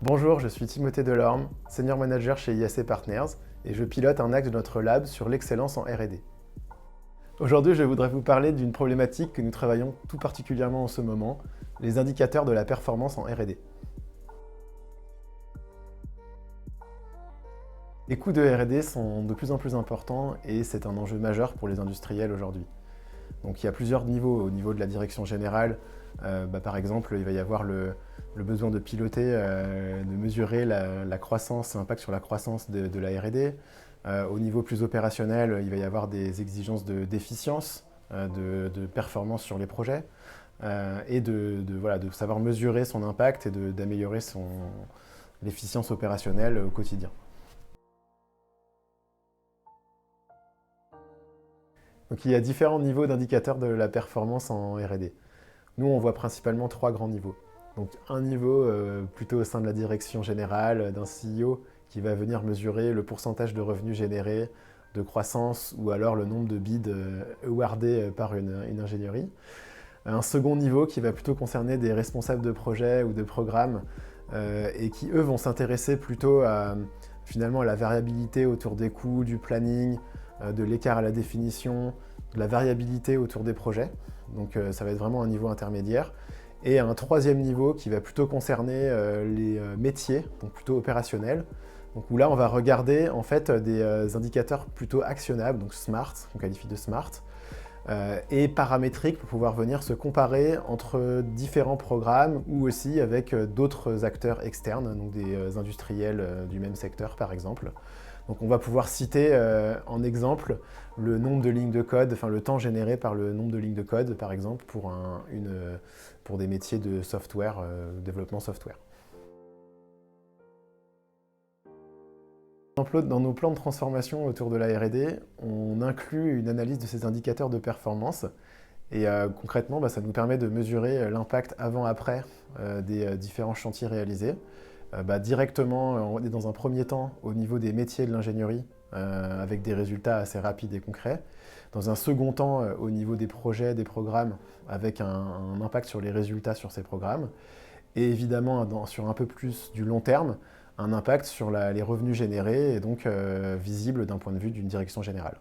Bonjour, je suis Timothée Delorme, Senior Manager chez IAC Partners et je pilote un axe de notre lab sur l'excellence en R&D. Aujourd'hui, je voudrais vous parler d'une problématique que nous travaillons tout particulièrement en ce moment, les indicateurs de la performance en R&D. Les coûts de R&D sont de plus en plus importants et c'est un enjeu majeur pour les industriels aujourd'hui. Donc il y a plusieurs niveaux. Au niveau de la direction générale, par exemple, il va y avoir le besoin de piloter, de mesurer la croissance, l'impact sur la croissance de la R&D. Au niveau plus opérationnel, il va y avoir des exigences d'efficience, de performance sur les projets, et voilà, de savoir mesurer son impact et d'améliorer l'efficience opérationnelle au quotidien. Donc il y a différents niveaux d'indicateurs de la performance en R&D. Nous, on voit principalement trois grands niveaux. Donc un niveau plutôt au sein de la direction générale, d'un CEO, qui va venir mesurer le pourcentage de revenus générés, de croissance, ou alors le nombre de bids awardés par une ingénierie. Un second niveau qui va plutôt concerner des responsables de projets ou de programmes, et qui, eux, vont s'intéresser plutôt à finalement à la variabilité autour des coûts, du planning, de l'écart à la définition, de la variabilité autour des projets. Donc ça va être vraiment un niveau intermédiaire. Et un troisième niveau qui va plutôt concerner les métiers, donc plutôt opérationnels. Donc où là, on va regarder en fait des indicateurs plutôt actionnables, donc SMART, qu'on qualifie de SMART, et paramétriques pour pouvoir venir se comparer entre différents programmes ou aussi avec d'autres acteurs externes, donc des industriels du même secteur par exemple. Donc on va pouvoir citer en exemple le nombre de lignes de code, enfin le temps généré par le nombre de lignes de code par exemple pour des métiers de software, développement software. Dans nos plans de transformation autour de la R&D, on inclut une analyse de ces indicateurs de performance. Et concrètement, ça nous permet de mesurer l'impact avant-après des différents chantiers réalisés. Directement, on est dans un premier temps au niveau des métiers de l'ingénierie, avec des résultats assez rapides et concrets. Dans un second temps, au niveau des projets, des programmes, avec un impact sur les résultats sur ces programmes. Et évidemment, sur un peu plus du long terme, un impact sur les revenus générés et donc visible d'un point de vue d'une direction générale.